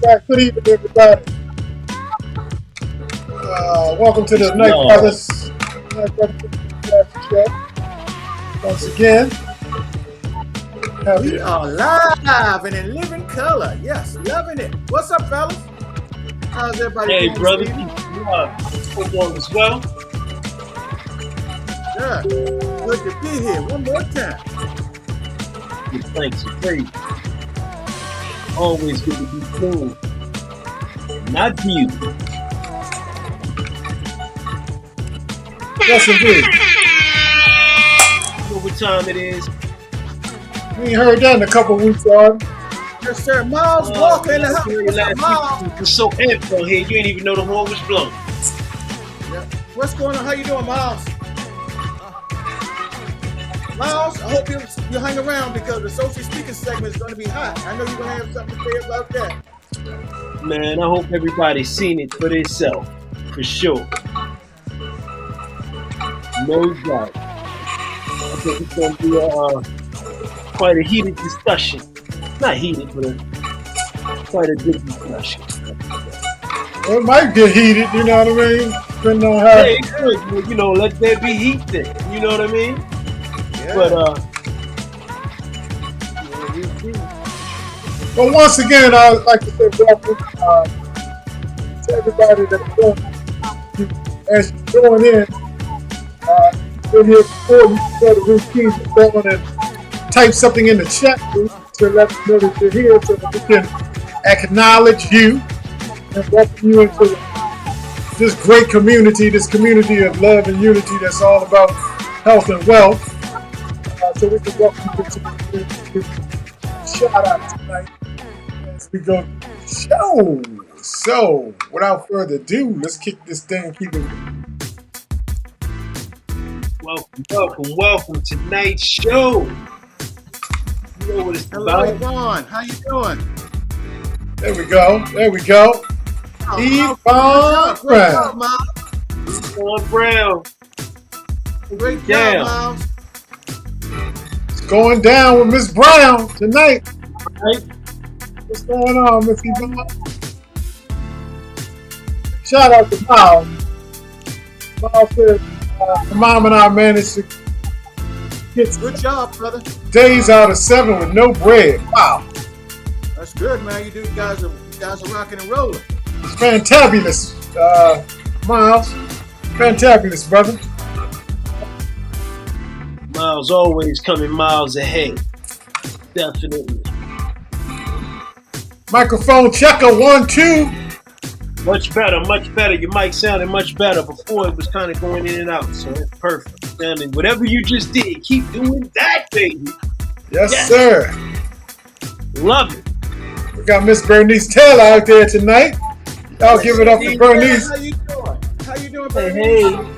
Back. Good evening, everybody. Welcome to the Night Brothers show. Once again, we are live and in living color. Yes, loving it. What's up, fellas? How's everybody doing? Hey, brother. Hope all is well. Yeah, good to be here one more time. Give thanks and praise. Always good to be cool. Not you. Yes, indeed. You know what time it is? We ain't heard that in a couple weeks, on. Yes, sir. Miles Walker in the house. What's up, Miles? You were so amped on here, you didn't even know the horn was blown. Yeah. What's going on? How you doing, Miles? Miles, I hope you hang around because the social speaking segment is going to be hot. I know you're going to have something to say about that. Man, I hope everybody's seen it for themselves. For sure. No doubt. I think it's going to be quite a heated discussion. Not heated, but quite a good discussion. It might get heated, you know what I mean? Depending on how. Hey, good. You know, let there be heat there. You know what I mean? Yeah. But once again, I'd like to say welcome to everybody that's going. As you're going in, been here before, you can go to routine going and type something in the chat room to let us know that you're here so that we can acknowledge you and welcome you into this great community, this community of love and unity that's all about health and wealth. So we can welcome you to the shout out tonight as we go to the show. So, without further ado, let's kick this thing and keep it. Welcome to tonight's show. You know what it's Hello, about. Yvonne. How you doing? There we go. Yvonne Brown. Yvonne Brown. Great job, Damn. Miles. It's going down with Miss Brown tonight. Right? What's going on, Miss Yvonne? Shout out to Miles. Miles said, Mom and I managed to get Good job, brother. days out of 7 with no bread. Wow. That's good, man. You guys are rocking and rolling. It's fantabulous, Miles. Fantabulous, brother. Miles always coming miles ahead. Definitely. Microphone checker 1, 2. Much better. Your mic sounded much better. Before it was kind of going in and out, so it's perfect. Sounding whatever you just did, keep doing that, baby. Yes, sir. Love it. We got Miss Bernice Taylor out there tonight. Y'all give it up for Bernice. How you doing? How you doing, Hey, Bernice?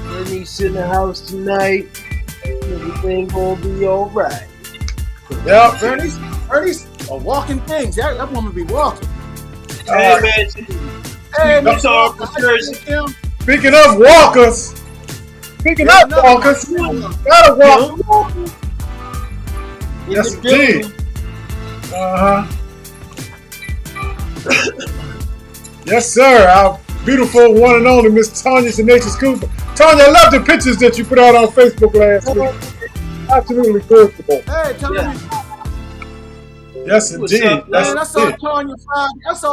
Bernice in the house tonight. Everything gonna be all right. Yep. Bernice, a walking thing. That woman be walking. Hey, man. Hey, I'm Miss sorry Walker, for Jersey. Speaking of walkers, gotta walk. Yes, indeed. Yes, sir. Our beautiful one and only Miss Tanya Tenacious Cooper. Tanya, I love the pictures that you put out on Facebook last week. Absolutely beautiful. Hey, Tanya. Yes, indeed. Man, I saw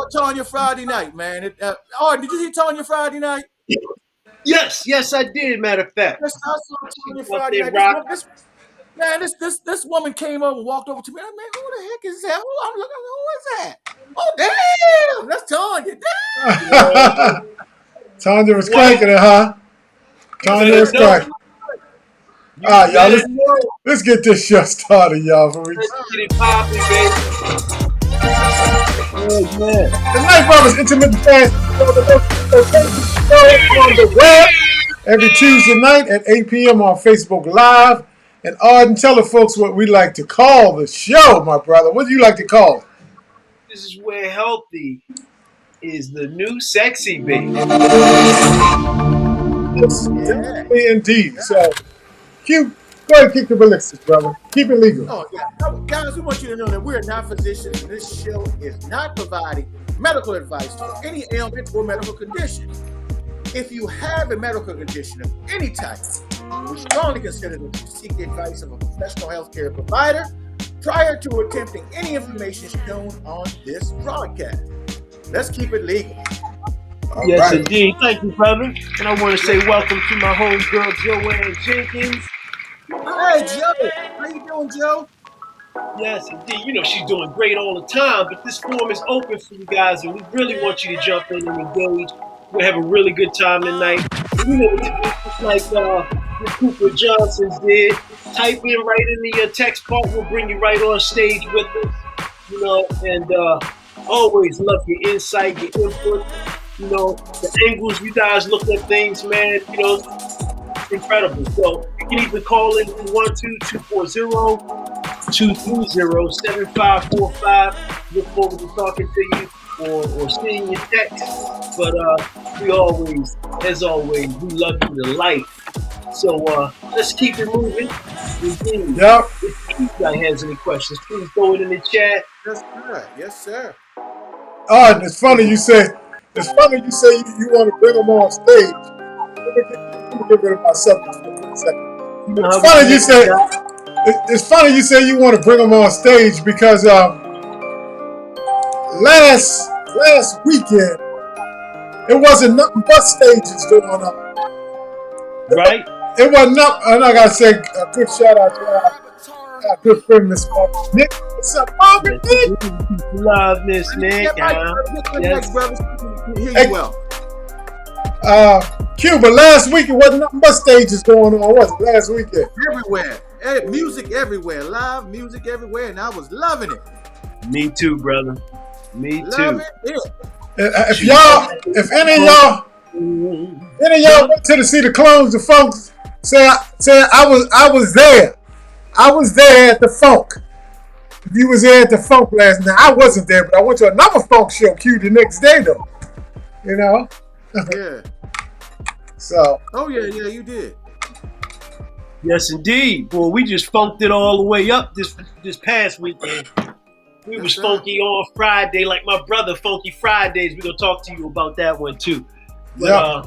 Tanya Friday night, man. Did you see Tanya Friday night? Yes, I did. Matter of fact. Yes, I saw Tanya Friday night. This woman came over and walked over to me. Man, who the heck is that? I'm looking, who is that? Oh, damn! That's Tanya. Damn! Tanya was cranking it, huh? Tanya was cranking. All right, y'all. Let's get this show started, y'all. Let's get it popping, baby. Oh, man. The Night Brothers Intimate Fans on the web every Tuesday night at 8 p.m. on Facebook Live. And Arden, tell the folks what we like to call the show, my brother. What do you like to call it? This is where healthy is the new sexy, baby. Yes, definitely indeed. So, Q, Go ahead and kick the ballistics, brother. Keep it legal. Oh, yeah. Guys, we want you to know that we're not physicians, and this show is not providing medical advice for any ailment or medical condition. If you have a medical condition of any type, we strongly consider that you seek the advice of a professional healthcare provider prior to attempting any information shown on this broadcast. Let's keep it legal. All Yes, right. indeed. Thank you, brother. And I want to say welcome to my homegirl, Joanne Jenkins. Hey, Joe. How you doing, Joe? Yes, indeed. You know, she's doing great all the time, but this forum is open for you guys, and we really want you to jump in and engage. We'll have a really good time tonight. And you know what to do, just like the Cooper Johnsons did. Type in right into your text part. We'll bring you right on stage with us. You know, and always love your insight, your input. You know, the angles you guys look at things, man, you know, it's incredible. So you can even call in 212-240-230-7545. Look forward to talking to you or seeing your text. But we always, as always, we love you to life. So let's keep it moving. Indeed. Yep. If you guys has any questions, please throw it in the chat. Yes, sir. Yes, sir. Oh, and it's funny you say you want to bring them on stage. Let me get rid of my subject for a second. You know It's how funny we you do say that. it's funny you say you want to bring them on stage because last weekend it wasn't nothing but stages going on. Right? It wasn't up, and I gotta say a good shout out to our good friend Miss Nick. What's up, Marvin? Nick? Love this, Nick. Yeah, Yes. brother. Hear Hey. you well. Cuba, last week it wasn't nothing but stages going on, was it? Last weekend. Everywhere. Music everywhere. Live music everywhere. And I was loving it. Me too, brother. Me too. Loving it. If any of y'all went to see the Clones of Funk, say I was there. I was there at the Funk. If you was there at the Funk last night, I wasn't there, but I went to another Funk show, Q, the next day though. You know? Yeah. So Oh, yeah, you did. Yes, indeed. Boy, we just funked it all the way up this past weekend. We was sir. funky on Friday, like my brother, Funky Fridays. We're gonna talk to you about that one too. But yeah.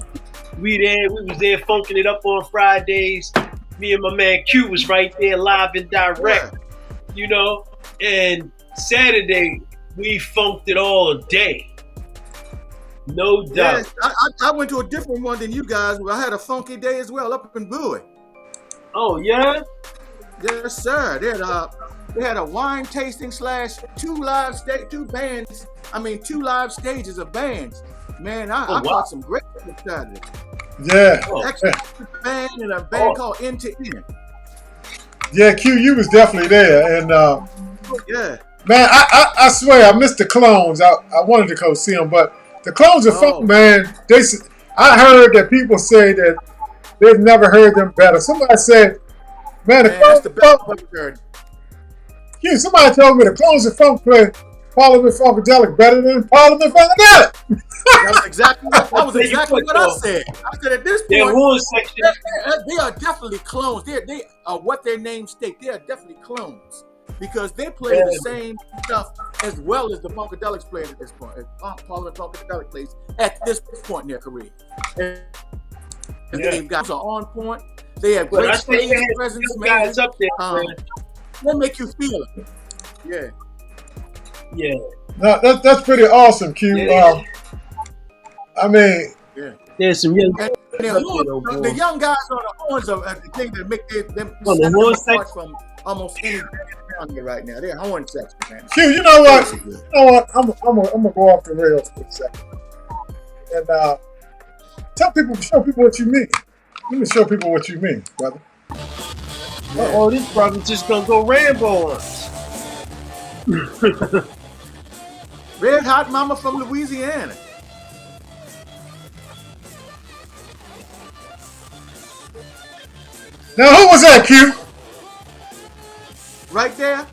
we was there funking it up on Fridays. Me and my man Q was right there live and direct, you know. And Saturday we funked it all day. No doubt. Yes, I went to a different one than you guys. I had a funky day as well up in Bowie. Oh yeah? Yes, sir. They had a wine tasting / two live stages of bands. Man, I wow. caught some great Saturday. Yeah. Oh, Actually, a band and a band called End to End. Yeah, Q, you was definitely there. And Yeah. man, I swear I missed the Clones. I wanted to go see them, but the Clones of Funk, man, I heard that people say that they've never heard them better. Somebody said, man, the Clones that's the of best Funk. I've heard. Q, somebody told me the Clones of Funk play Parliament Funkadelic better than Parliament Funkadelic. That was exactly what I said. I said at this their point, horn section. they are definitely clones. They are what their names state. They are definitely clones because they play the same stuff as well as the Funkadelics play at this point. Parliament Funkadelic plays at this point in their career. And they've got on point. They have great stage presence, man. Guys up there, man. They make you feel it. Yeah. Yeah. No, that's pretty awesome, Q. Yeah. I mean, There's some young And the young guys on the horns are the thing that make them the horn section from almost any band around here right now. They're horn section, man. Q, you know what? I'm gonna go off the rails for a second and show people what you mean. Let me show people what you mean, brother. Oh, this brother just gonna go Rambo on us. Red Hot Mama from Louisiana. Now, who was that, Q? Right there,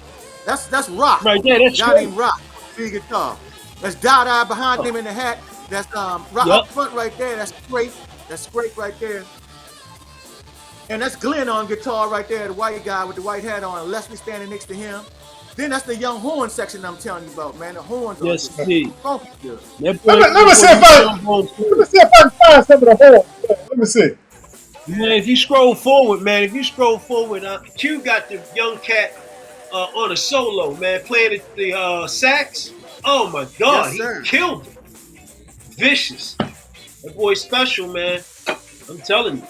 that's Rock. Right there, that's guy named Rock, big guitar. That's Dada behind him in the hat. That's Rock up front right there. That's Scrape. That's Scrape right there. And that's Glenn on guitar right there, the white guy with the white hat on, and Leslie standing next to him. Then that's the young horn section I'm telling you about, man. The horns are Yes, just indeed. funky good. Let me see if I can find some of the horns. Let me see. Man, if you scroll forward, Q got the young cat on a solo, man, playing the sax. Oh my God, Yes, he killed it. Vicious. That boy's special, man. I'm telling you.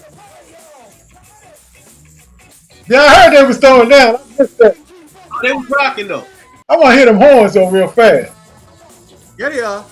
Yeah, I heard they was throwing down. I missed that. They was rocking though. I want to hear them horns though real fast. Yeah, they are.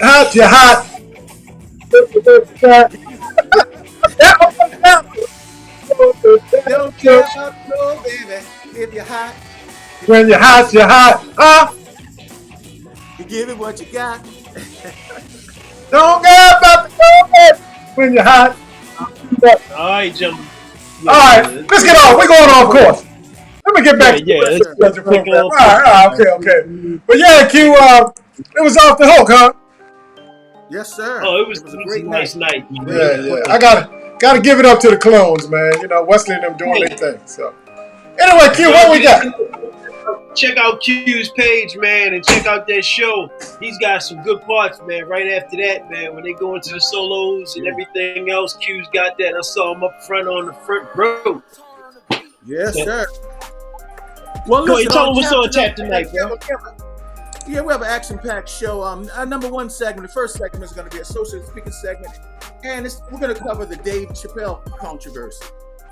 Hot, you hot. Don't care about no baby if you're hot. When you're hot, you're hot. Huh? You give it what you got. Don't care about the baby when you're hot. All right, gentlemen. All right, let's get off. We're going off course. Let me get back to let's the program. All right, okay. But yeah, Q, it was off the hook, huh? Yes, sir. Oh, it was a great nice night. Yeah. I gotta give it up to the clones, man. You know, Wesley and them doing their thing. So anyway, Q, what we got? Check out Q's page, man, and check out that show. He's got some good parts, man. Right after that, man, when they go into the solos and everything else, Q's got that. I saw him up front on the front row. Yes, sir. Well, listen, tell him what's on tap tonight, bro. Yeah, we have an action-packed show. Our number one segment, the first segment is going to be a social speaking segment, and we're going to cover the Dave Chappelle controversy.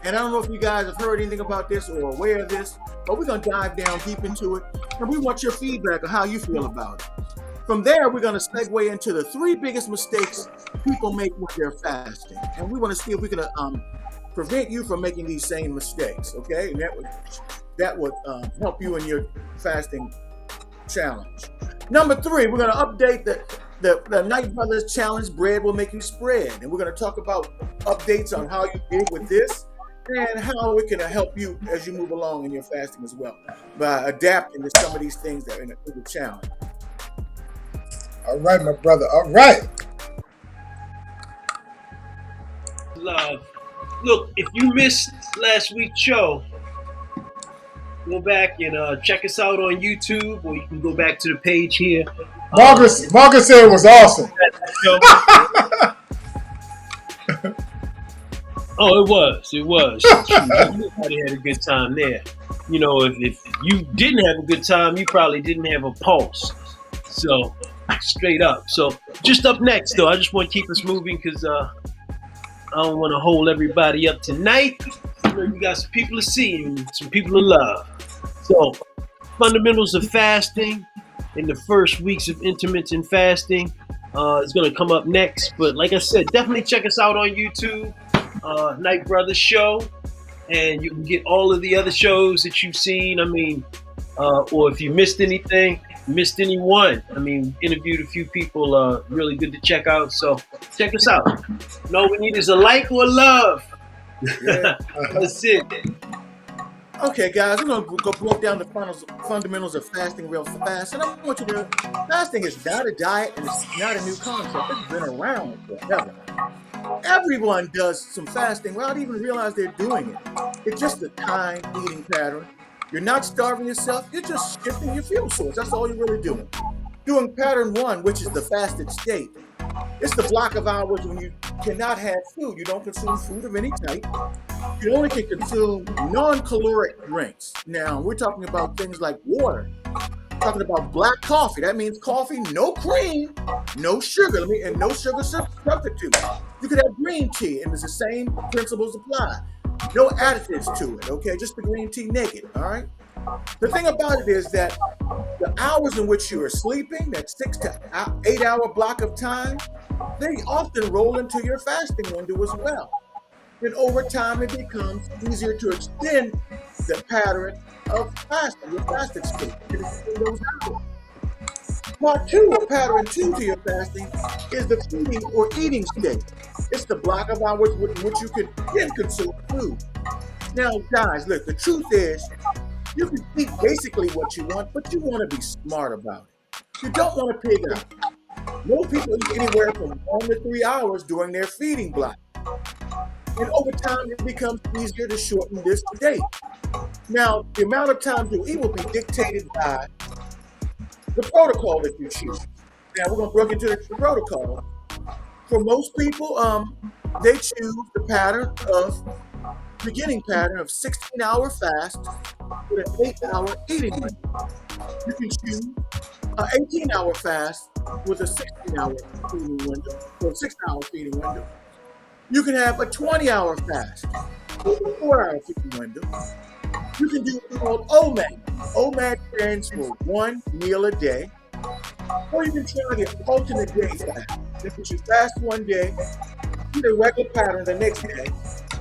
And I don't know if you guys have heard anything about this or aware of this, but we're going to dive down deep into it, and we want your feedback on how you feel about it. From there, we're going to segue into the 3 biggest mistakes people make when they're fasting, and we want to see if we can prevent you from making these same mistakes. Okay, and that would help you in your fasting challenge. Number 3, we're going to update the Knight Brothers Challenge, Bread Will Make You Spread. And we're going to talk about updates on how you did with this and how it can help you as you move along in your fasting as well by adapting to some of these things that are in the challenge. All right, my brother. All right. Look, if you missed last week's show, go back and check us out on YouTube, or you can go back to the page here. Margaret said it was awesome. Oh, it was. Everybody had a good time there. You know, if you didn't have a good time, you probably didn't have a pulse. So, straight up. So, just up next, though, I just want to keep us moving because I don't want to hold everybody up tonight. You know, you got some people to see and some people to love. So, fundamentals of fasting in the first weeks of intermittent fasting is going to come up next. But like I said, definitely check us out on YouTube, Knight Brothers Show, and you can get all of the other shows that you've seen. I mean, or if you missed anything, missed anyone. I mean, interviewed a few people, really good to check out. So check us out. All we need is a like or a love. Yeah. That's it. Okay, guys, we're going to go break down the fundamentals of fasting real fast. And I want you to, fasting is not a diet and it's not a new concept. It's been around forever. Everyone does some fasting without even realize they're doing it. It's just a time eating pattern. You're not starving yourself. You're just shifting your fuel source. That's all you're really doing. Doing pattern 1, which is the fasted state. It's the block of hours when you cannot have food. You don't consume food of any type. You only can consume non-caloric drinks. Now, we're talking about things like water. We're talking about black coffee. That means coffee, no cream, no sugar, and no sugar substitute. You could have green tea, and it's the same principles apply. No additives to it, okay? Just the green tea naked, all right? The thing about it is that the hours in which you are sleeping, that 6 to 8 hour block of time, they often roll into your fasting window as well. Then over time, it becomes easier to extend the pattern of fasting, your fasted state. Part two, or pattern two to your fasting, is the feeding or eating state. It's the block of hours in which you can then consume food. Now, guys, look, the truth is, you can eat basically what you want, but you want to be smart about it. You don't want to pig out. Most people eat anywhere from 1 to 3 hours during their feeding block. And over time, it becomes easier to shorten this date. Now, the amount of time you eat will be dictated by the protocol that you choose. Now, we're going to break into the protocol. For most people, they choose the beginning pattern of 16-hour fast with an 8-hour eating window. You can choose an 18-hour fast with a 16-hour feeding window, or 6-hour feeding window. You can have a 20-hour fast with a 4-hour feeding window. You can do what's called OMAD. OMAD stands for 1 meal a day. Or you can try the alternate day fast. If you fast one day, do the regular pattern the next day,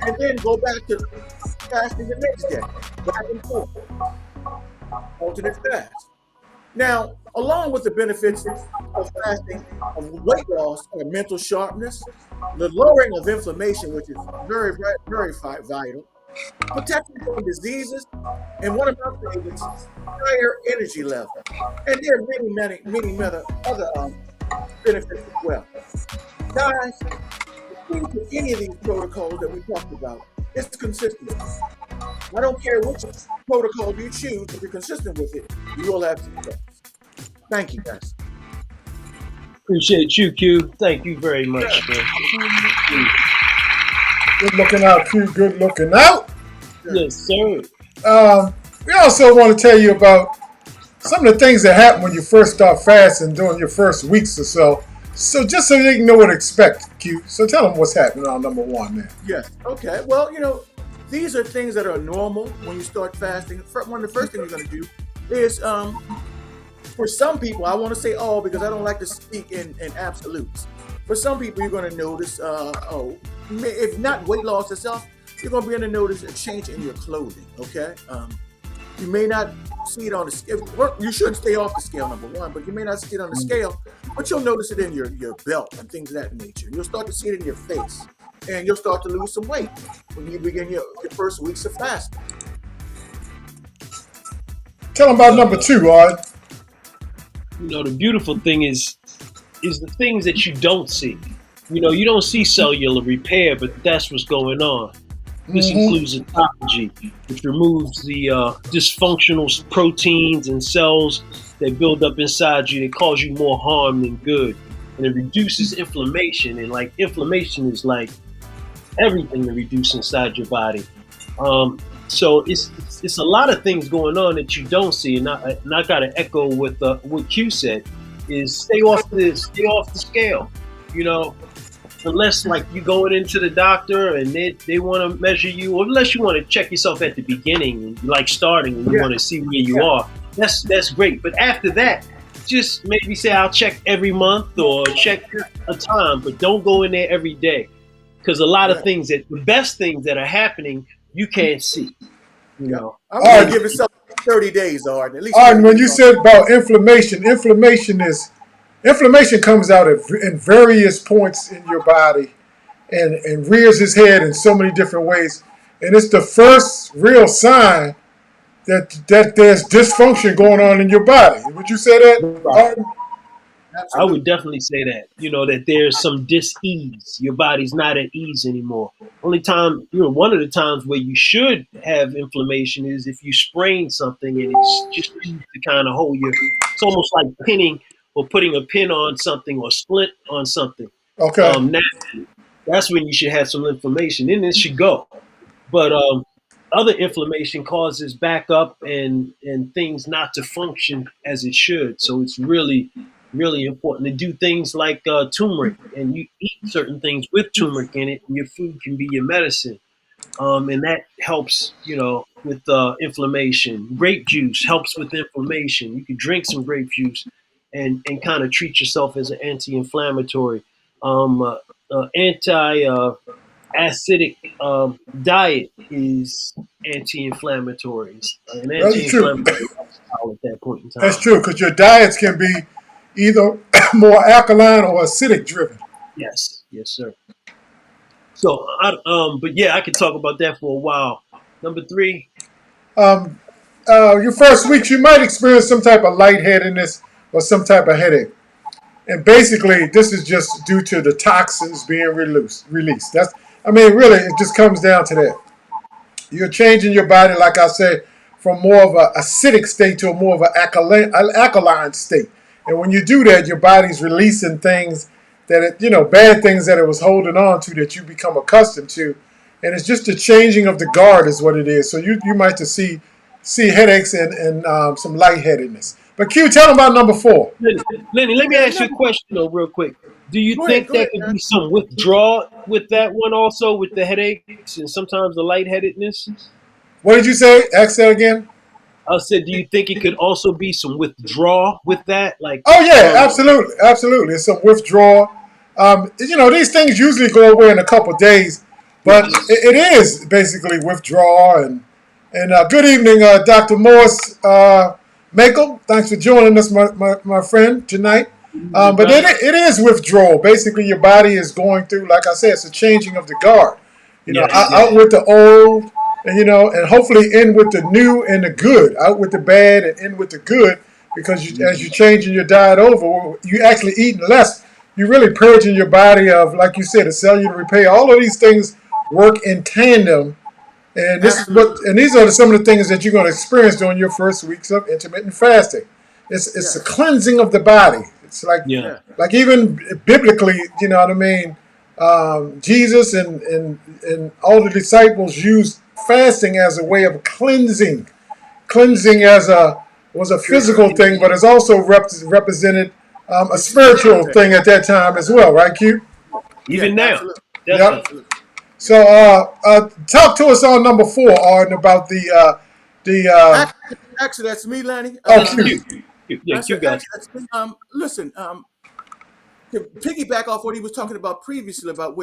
and then go back to fasting the next day. Back and forth. Alternate fast. Now, along with the benefits of fasting, of weight loss or mental sharpness, the lowering of inflammation, which is very, very, very vital, protection from diseases, and one of my favorites, higher energy level. And there are many other benefits as well. Guys, the key to any of these protocols that we talked about is consistency. I don't care which protocol you choose, if you're consistent with it, you will have success. Thank you, guys. Appreciate you, Q. Thank you very much, man. Good looking out, Q. Good looking out. Yes, sir. We also want to tell you about some of the things that happen when you first start fasting during your first weeks or so. So just so they can know what to expect, Q. So tell them what's happening on number one, man. Yes. Okay. Well, these are things that are normal when you start fasting. One of the first things you're going to do is, for some people, I want to say all because I don't like to speak in absolutes. For some people, you're going to notice, if not weight loss itself, you're going to be able to notice a change in your clothing, okay? You may not see it on the scale. You should stay off the scale, number one, but you may not see it on the scale, but you'll notice it in your belt and things of that nature. You'll start to see it in your face, and you'll start to lose some weight when you begin your first weeks of fasting. Tell them about number two, Ard. The beautiful thing is the things that you don't see. You don't see cellular repair, but that's what's going on. This includes autophagy, which removes the dysfunctional proteins and cells that build up inside you that cause you more harm than good. And it reduces inflammation. And inflammation is like everything to reduce inside your body. So it's a lot of things going on that you don't see. And I got to echo what Q said, is stay off the scale. Unless you going into the doctor and they want to measure you, or unless you want to check yourself at the beginning, starting and you want to see where you are, that's great. But after that, just maybe say I'll check every month or check a time, but don't go in there every day, because a lot of things the best things that are happening you can't see. I'm going to give it 30 days, Ard. At least. Ard, when you said about inflammation comes out in various points in your body and rears its head in so many different ways. And it's the first real sign that there's dysfunction going on in your body. Would you say that, Ard? I would definitely say that, that there's some dis-ease. Your body's not at ease anymore. Only time, one of the times where you should have inflammation is if you sprain something and it's just to kind of hold you. It's almost like pinning or putting a pin on something or splint on something. Okay. That's when you should have some inflammation. Then it should go. But other inflammation causes backup and things not to function as it should. So it's really, really important to do things like turmeric, and you eat certain things with turmeric in it, and your food can be your medicine. And that helps, with inflammation. Grape juice helps with inflammation. You can drink some grape juice and kind of treat yourself as an anti-inflammatory. Anti-acidic diet is anti-inflammatory. An anti-inflammatory lifestyle at that point in time. That's true, because your diets can be either more alkaline or acidic driven. Yes, yes, sir. So, but yeah, I could talk about that for a while. Number 3. Um, your first weeks, you might experience some type of lightheadedness or some type of headache. And basically, this is just due to the toxins being released. Really, it just comes down to that. You're changing your body, like I said, from more of an acidic state to a more of an alkaline state. And when you do that, your body's releasing things bad things that it was holding on to that you become accustomed to. And it's just a changing of the guard is what it is. So you might just see headaches and some lightheadedness. But Q, tell them about number 4. Lenny, let me ask you a question though, real quick. Do you think there could be some withdrawal with that one also, with the headaches and sometimes the lightheadedness? What did you say? Ask that again. I said, do you think it could also be some withdrawal with that? Like, oh yeah, absolutely. It's some withdrawal. These things usually go away in a couple of days, but it is basically withdrawal. And good evening, Dr. Morris Makel. Thanks for joining us, my friend, tonight. But it is withdrawal. Basically, your body is going through, like I said, it's a changing of the guard. Out with the old, and hopefully in with the new and the good. Out with the bad and in with the good, because as you're changing your diet over, you actually eating less. You're really purging your body of, like you said, a cellular repair. All of these things work in tandem. And these are some of the things that you're going to experience during your first weeks of intermittent fasting. It's a cleansing of the body. It's like even biblically, you know what I mean. Jesus and all the disciples used fasting as a way of cleansing. Cleansing was a physical thing, but it's also represented a spiritual thing at that time as well, right, Q? Even now. Yep. So, talk to us on number 4, Arden, about the. Actually, that's me, Lenny. Q. You got it. Listen, to piggyback off what he was talking about previously about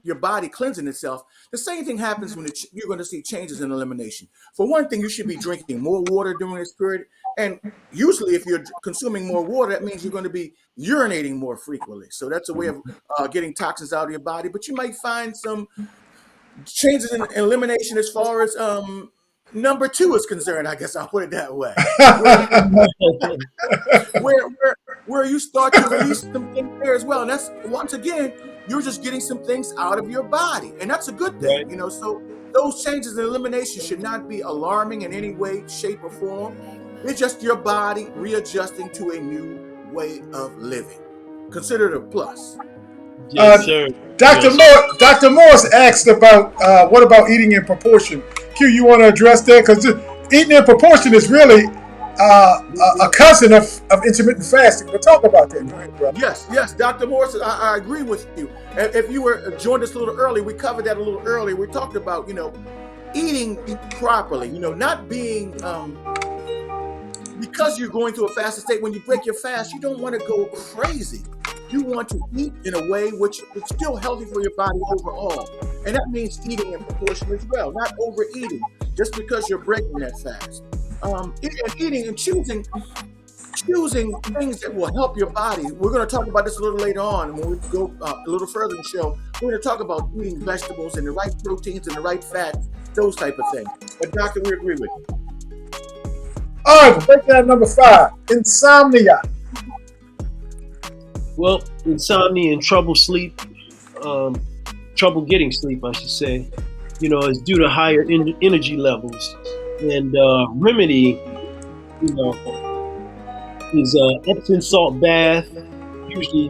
your body cleansing itself, the same thing happens when you're going to see changes in elimination. For one thing, you should be drinking more water during this period. And usually if you're consuming more water, that means you're going to be urinating more frequently. So that's a way of getting toxins out of your body. But you might find some changes in elimination as far as number 2 is concerned. I guess I'll put it that way. Where you start to release some things there as well. And that's, once again, you're just getting some things out of your body. And that's a good thing, right. So those changes in elimination should not be alarming in any way, shape, or form. It's just your body readjusting to a new way of living. Consider it a plus. Yes, sir. Dr. Morris asked about what about eating in proportion? Q, you want to address that? Because eating in proportion is really a cousin of intermittent fasting. But talk about that. Go ahead, brother. Yes, Dr. Morris, I agree with you. If you were joined us a little early, we covered that a little earlier. We talked about, eating properly, not being, because you're going through a fasted state. When you break your fast, you don't want to go crazy. You want to eat in a way which is still healthy for your body overall. And that means eating in proportion as well, not overeating just because you're breaking that fast. Eating and choosing things that will help your body. We're going to talk about this a little later on when we go a little further in the show. We're going to talk about eating vegetables and the right proteins and the right fats, those type of things. But doctor, we agree with you. All right, breakdown number 5, insomnia. Well, insomnia and trouble getting sleep, I should say, is due to higher energy levels. And remedy, is Epsom salt bath. Usually,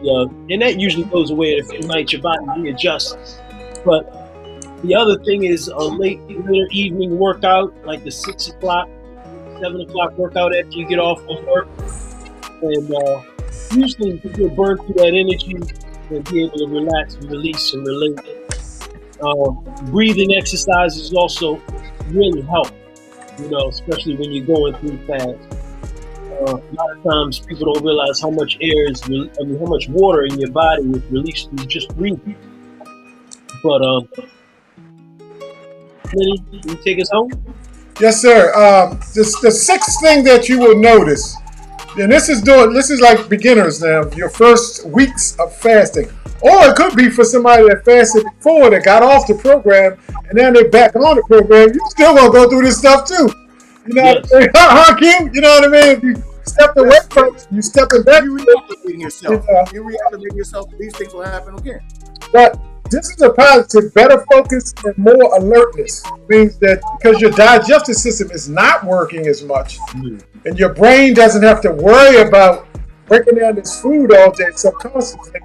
and that usually goes away in a few nights. Your body readjusts. But the other thing is a later evening workout, like the 6 o'clock, 7 o'clock workout after you get off from work. And usually you'll burn through that energy and be able to relax and release and relate. Breathing exercises also really help, especially when you're going through fast. A lot of times people don't realize how much how much water in your body is released through just breathing. But Lenny, can you take us home? Yes, sir. The 6th thing that you will notice And this is like beginners now. Your first weeks of fasting, or it could be for somebody that fasted before that got off the program and then they're back on the program. You still gonna go through this stuff too. You know, Yes. what I mean? Q? You know what I mean? If you stepped away from it, you stepping back. You reactivating yourself. Yeah. You reactivating yourself. These things will happen again. But this is a positive, better focus and more alertness. It means that because your digestive system is not working as much, and your brain doesn't have to worry about breaking down this food all day subconsciously,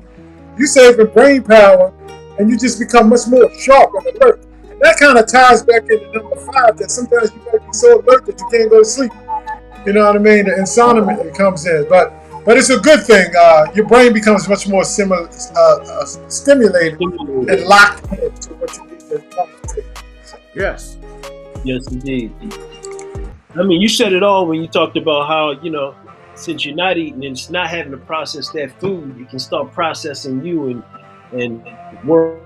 you saving brain power, and you just become much more sharp and alert. And that kind of ties back into number 5, that sometimes you might be so alert that you can't go to sleep. You know what I mean? The insomnia comes in, but it's a good thing. Your brain becomes much more stimulated and locked into what you need to concentrate. Yes. Yes, indeed. I mean, you said it all when you talked about how, you know, since you're not eating and it's not having to process that food, you can start processing you and work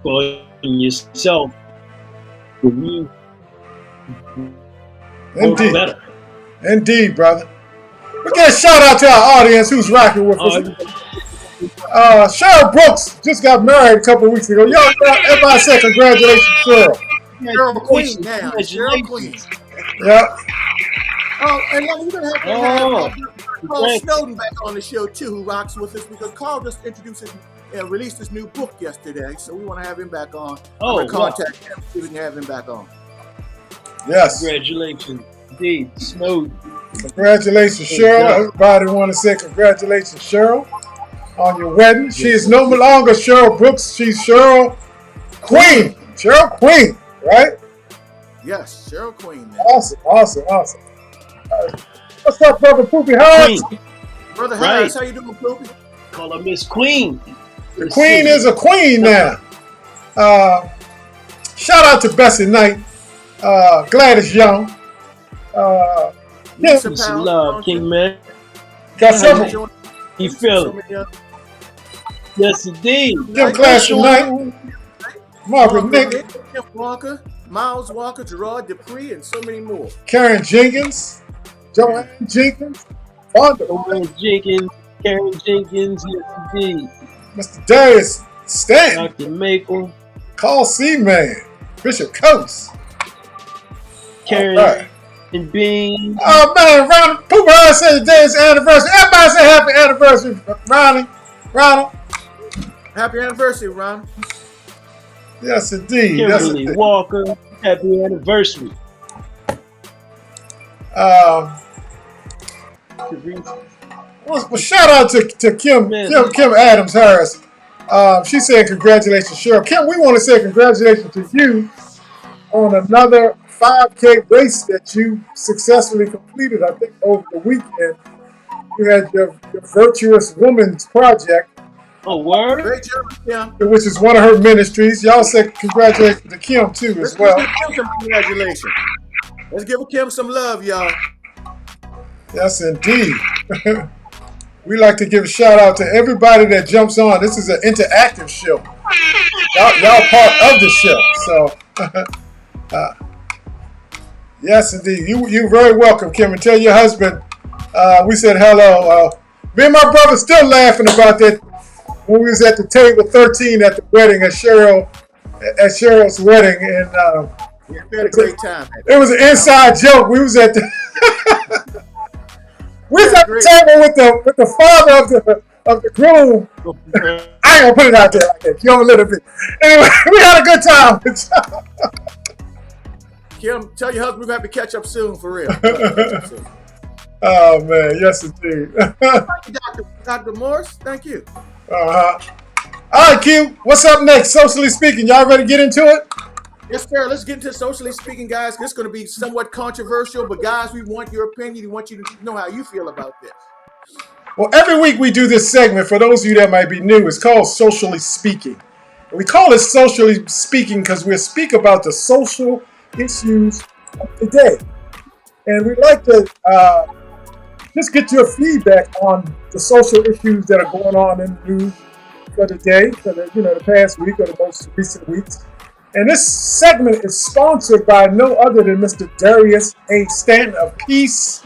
on yourself. You Indeed. better. Indeed, brother. We get a shout out to our audience who's rocking with us. Cheryl Brooks just got married a couple of weeks ago. Yo, everybody say congratulations, Cheryl. Cheryl Queen now. Cheryl Queen. Yeah. Oh, and then we're going to have Carl Snowden back on the show, too, who rocks with us, because Carl just introduced and released his new book yesterday, so we want to have him back on. Oh, contact him, so we can have him back on. Yes. Congratulations. Indeed. Snowden. Congratulations, Cheryl. Everybody want to say congratulations, Cheryl, on your wedding. She is no longer Cheryl Brooks. She's Cheryl Queen. Cheryl Queen, right? Yes, Cheryl Queen. Man. Awesome. What's up, brother Poopy Harris? Brother Harris, how you doing, Poopy? Call her Miss Queen. The Queen is a queen now. Shout out to Bessie Knight, Gladys Young. Some love, King Man. Got several. He feel it. Yes, indeed. Kim Clash tonight. Margaret Nick. Kim Walker, Miles Walker, Gerard Dupree, and so many more. Karen Jenkins. Joanne Jenkins. Wanda. Joanne Jenkins. Karen Jenkins. Yes, indeed. Mr. Darius Stanton. Dr. Maple. Carl Seaman. Bishop Coates. Karen and Bean. Oh man, Ronald Pooper Harris said today's anniversary. Everybody say happy anniversary, Ronald. Happy anniversary, Ron. Yes, indeed. Kimberly Walker. Happy anniversary. Well, shout out to Kim Adams Harris. She said congratulations, Cheryl. Kim, we want to say congratulations to you on another 5K race that you successfully completed, I think, over the weekend. You had your Virtuous Women's Project. Oh, word? Great job, Kim. Which is one of her ministries. Y'all say congratulations to Kim, too, as well. Let's give Kim some congratulations. Let's give Kim some love, y'all. Yes, indeed. We like to give a shout out to everybody that jumps on. This is an interactive show. Y'all part of the show. So, yes, indeed. You're very welcome, Kim. And tell your husband we said hello. Me and my brother still laughing about that when we was at the table 13 at the wedding at Cheryl's wedding. And we had a great time. It was an inside joke. We was at the table with the father of the groom. I ain't gonna put it out there like that. Give him a little bit. Anyway, we had a good time. Kim, tell your husband we're gonna have to catch up soon for real. Oh man, yes indeed. Thank you, Dr. Morris. Thank you. All right, Q. What's up next? Socially speaking, y'all ready to get into it? Yes, sir. Let's get into socially speaking, guys. This is going to be somewhat controversial, but guys, we want your opinion. We want you to know how you feel about this. Well, every week we do this segment. For those of you that might be new, it's called Socially Speaking. We call it Socially Speaking because we speak about the social issues of today, and we'd like to just get your feedback on the social issues that are going on in the news for the day, for the past week or the most recent weeks. And this segment is sponsored by no other than Mr. Darius A. Stanton of Peace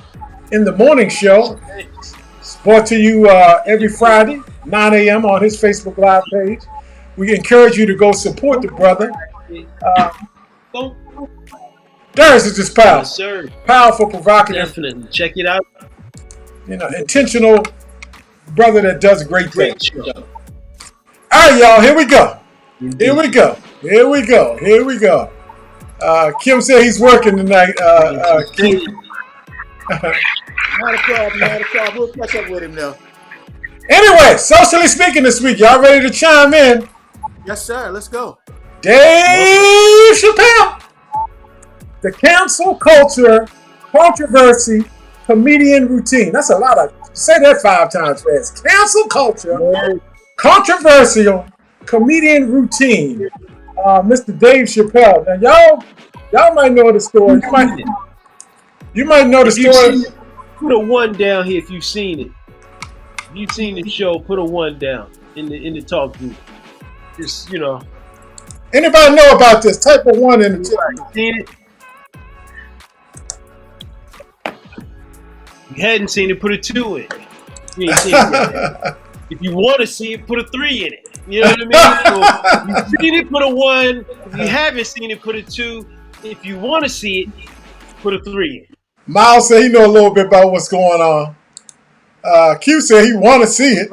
in the Morning Show. It's brought to you every Friday, 9 a.m. on his Facebook Live page. We encourage you to go support the brother. Darius is just powerful. Yes, sir. Powerful, provocative. Definitely. Check it out. Intentional brother that does great Great things. show. All right, y'all, here we go. Here we go. Here we go. Here we go. Kim said he's working tonight. Kim. Not a problem. Not a problem. We'll catch up with him now. Anyway, socially speaking this week, y'all ready to chime in? Yes, sir. Let's go. Dave Chappelle. The cancel culture, controversy, comedian routine. That's a lot of, say that 5 times fast. Cancel culture, controversial, comedian routine. Mr. Dave Chappelle. Now, y'all might know the story. You might know the story. Put a 1 down here if you've seen it. If you've seen the show, put a 1 down in the talk group. Just, Anybody know about this? Type of 1 in the chat. Seen it? If you hadn't seen it, put a 2 in it. You ain't seen it yet. If you want to see it, put a 3 in it. You know what I mean? So if you've seen it, put a 1. If you haven't seen it, put a 2. If you want to see it, put a 3 in. Miles said he know a little bit about what's going on. Q said he want to see it.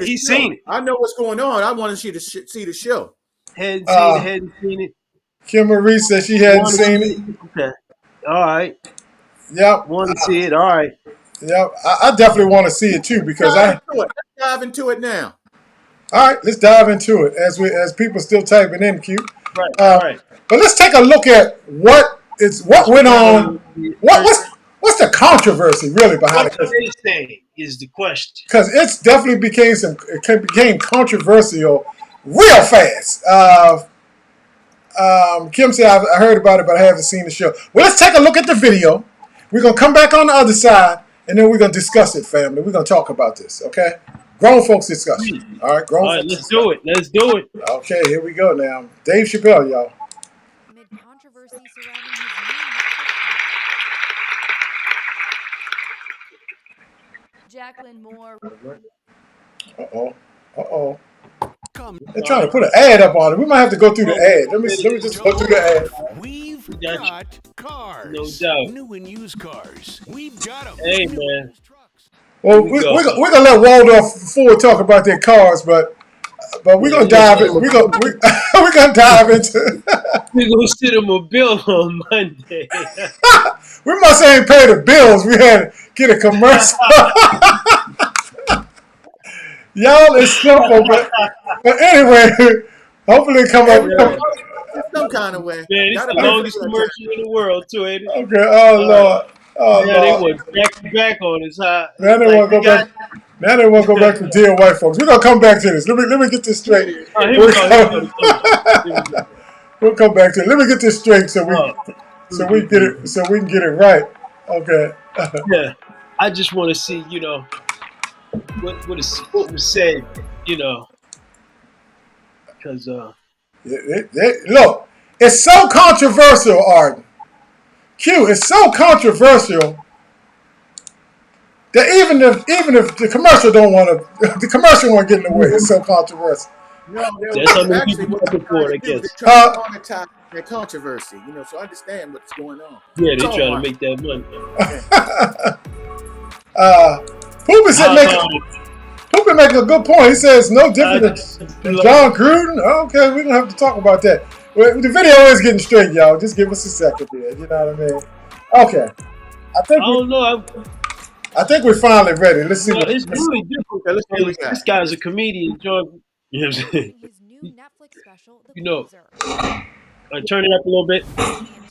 He's seen it. I know what's going on. I want to see the show. Hadn't seen it. Kim Marie said she hadn't seen it. Okay. All right. Yep. Want to see it. All right. Yep. I definitely want to see it too because Let's dive into it now. All right, let's dive into it as people still typing in, Q. Right. Right. But let's take a look at what went on. What's the controversy really behind it? What they saying is the question. Because it's definitely became controversial real fast. Kim said I heard about it, but I haven't seen the show. Well, let's take a look at the video. We're gonna come back on the other side, and then we're gonna discuss it, family. We're gonna talk about this, okay? Grown folks discussion. All right, grown folks. Let's do it. Let's do it. Okay, here we go now. Dave Chappelle, y'all. Amid controversy surrounding his Jacqueline Moore. Uh-oh. They're trying to put an ad up on it. We might have to go through the ad. Let me just go through the ad. We've got cars. No doubt. New and used cars. We've got them. Hey, man. Well, we're gonna let Waldorf Ford talk about their cars, but we're gonna dive in. We're gonna dive into. We're gonna send them a bill on Monday. We must ain't pay the bills. We had to get a commercial. Y'all, it's simple, but anyway, hopefully it come up. Some kind of way. Man, it's the longest commercial in the world, too, ain't it? Okay. Oh Lord. Oh yeah, Lord. they went back to back on us, huh? Now they want to go back. Now they want to go back to dear white folks. We're gonna come back to this. Let me get this straight. Here we go. We'll come back to it. Let me get this straight so we get it so we can get it right. Okay. Yeah. I just want to see, what was said, because look, it's so controversial, Arden. Q, it's so controversial that even if the commercial don't want to, the commercial won't get in the way. It's so controversial. No, that's something people looking for, I guess. They're trying to monetize that controversy, so understand what's going on. Yeah, they're trying to make that money. Poopy making a good point. He says no different than John Gruden. Okay, we're gonna have to talk about that. Well, the video is getting straight, y'all. Just give us a second here. You know what I mean? Okay. I think we're finally ready. Let's see. It's really different. This guy's a comedian, John. You know what I'm saying? His new Netflix special, The Closer. Turn it up a little bit.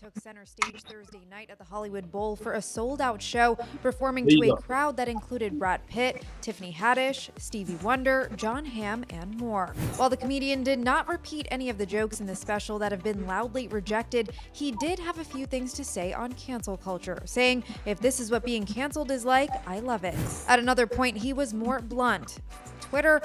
Took center stage Thursday night at the Hollywood Bowl for a sold-out show, performing to a crowd that included Brad Pitt, Tiffany Haddish, Stevie Wonder, Jon Hamm, and more. While the comedian did not repeat any of the jokes in the special that have been loudly rejected, he did have a few things to say on cancel culture, saying, "If this is what being canceled is like, I love it." At another point, he was more blunt. Twitter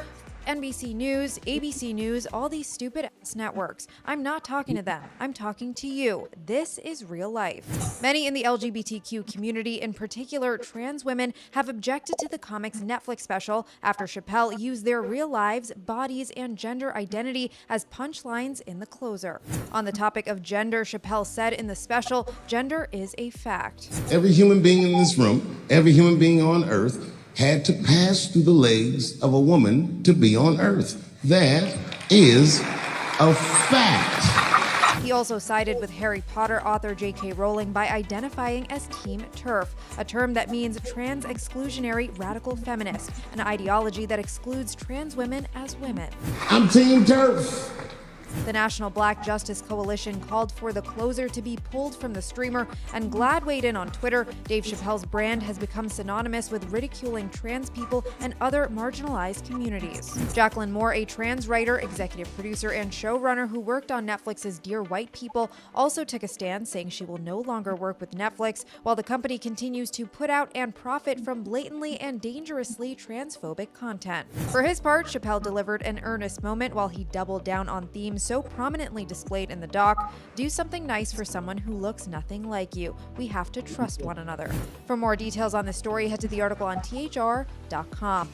NBC News, ABC News, all these stupid ass networks. I'm not talking to them. I'm talking to you. This is real life. Many in the LGBTQ community, in particular trans women, have objected to the comic's Netflix special after Chappelle used their real lives, bodies, and gender identity as punchlines in the closer. On the topic of gender, Chappelle said in the special, "Gender is a fact." Every human being in this room, every human being on earth had to pass through the legs of a woman to be on earth. That is a fact. He also sided with Harry Potter author J.K. Rowling by identifying as Team TERF, a term that means trans exclusionary radical feminist, an ideology that excludes trans women as women. I'm Team TERF. The National Black Justice Coalition called for the closer to be pulled from the streamer, and GLAAD weighed in on Twitter. Dave Chappelle's brand has become synonymous with ridiculing trans people and other marginalized communities. Jacqueline Moore, a trans writer, executive producer, and showrunner who worked on Netflix's Dear White People, also took a stand, saying she will no longer work with Netflix while the company continues to put out and profit from blatantly and dangerously transphobic content. For his part, Chappelle delivered an earnest moment while he doubled down on themes so prominently displayed in the doc. Do something nice for someone who looks nothing like you. We have to trust one another. For more details on this story, head to the article on thr.com.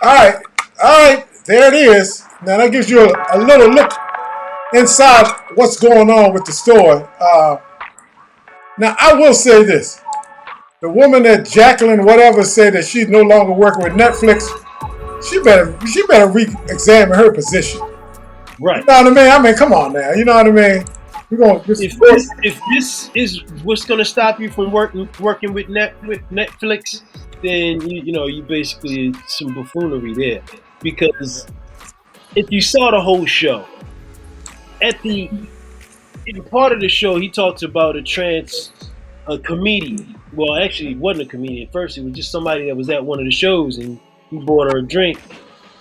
All right, there it is. Now that gives you a little look inside what's going on with the story. Now I will say this: the woman that Jacqueline whatever said that she's no longer working with Netflix, she better re-examine her position. Right. You know what I mean? I mean, come on now. You know what I mean? We're going. If this is what's going to stop you from working with Netflix, then you basically some buffoonery there. Because if you saw the whole show, in part of the show, he talks about a comedian. Well, actually, it wasn't a comedian. First, it was just somebody that was at one of the shows, and he bought her a drink.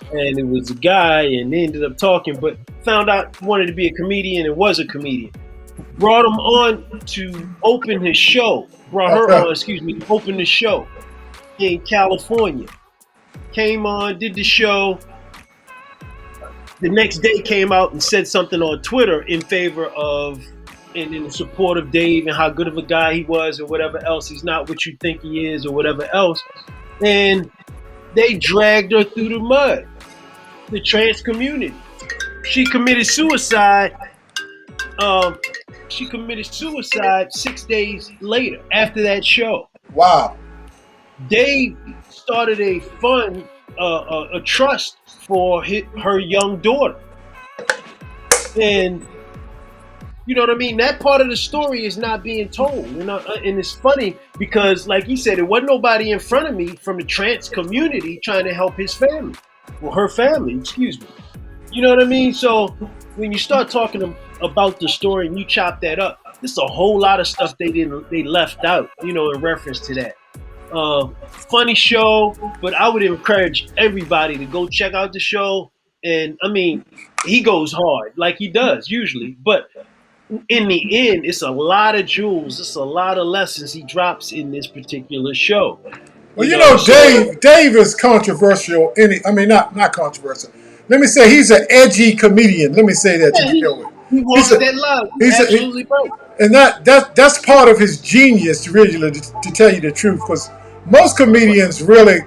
And it was a guy, and they ended up talking, but found out wanted to be a comedian and was a comedian. Brought him on to open his show. Open the show in California. Came on, did the show. The next day came out and said something on Twitter in favor of and in support of Dave and how good of a guy he was or whatever else. He's not what you think he is or whatever else. And they dragged her through the mud. The trans community. She committed suicide. 6 days later after that show. Wow. They started a fund, a trust for her young daughter. And you know what I mean? That part of the story is not being told. And it's funny because, like he said, there wasn't nobody in front of me from the trans community trying to help his family. Well, her family, excuse me. You know what I mean? So when you start talking about the story and you chop that up, there's a whole lot of stuff they left out, in reference to that. Funny show, but I would encourage everybody to go check out the show. And I mean, he goes hard like he does usually, but in the end, it's a lot of jewels. It's a lot of lessons he drops in this particular show. Well, Dave is controversial. Not controversial. Let me say he's an edgy comedian. Let me say that to begin with. He wants that love. He's absolutely right. And that's part of his genius, really, to tell you the truth. Because most comedians really,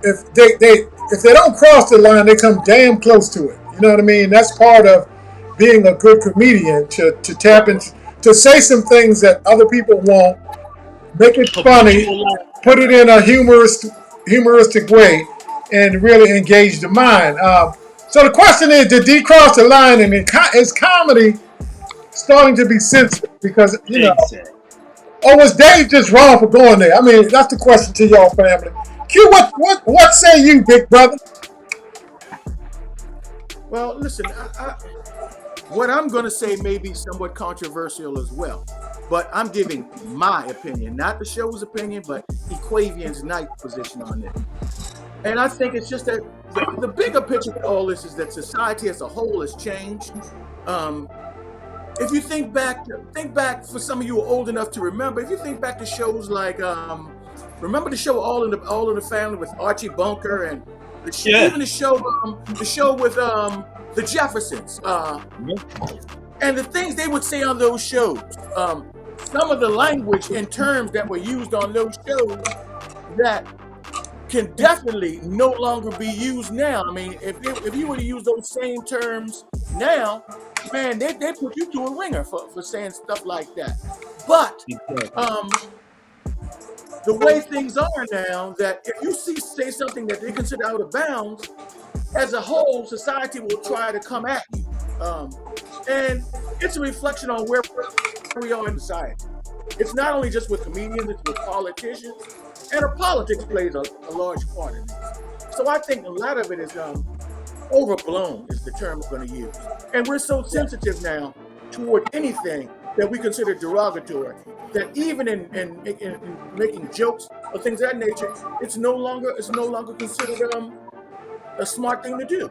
if they don't cross the line, they come damn close to it. You know what I mean? That's part of being a good comedian, to tap into, to say some things that other people won't, make it funny, put it in a humoristic way, and really engage the mind. So the question is, did he cross the line, and is comedy starting to be censored? Because, or was Dave just wrong for going there? I mean, that's the question to y'all family. Q, what say you, big brother? Well, listen, what I'm going to say may be somewhat controversial as well, but I'm giving my opinion, not the show's opinion, but Equavian's night position on it. And I think it's just that the bigger picture of all this is that society as a whole has changed. If you think back for some of you who are old enough to remember, if you think back to shows like, remember the show All in the Family with Archie Bunker and Even the show with the Jeffersons, and the things they would say on those shows. Some of the language and terms that were used on those shows that can definitely no longer be used now. I mean, if you were to use those same terms now, man, they put you to a ringer for saying stuff like that. But the way things are now, that if you say something that they consider out of bounds, as a whole, society will try to come at you. And it's a reflection on where we are in society. It's not only just with comedians, it's with politicians. And politics plays a large part in this. So I think a lot of it is overblown, is the term we're going to use. And we're so sensitive now toward anything that we consider derogatory that even in making jokes or things of that nature, it's no longer considered a smart thing to do.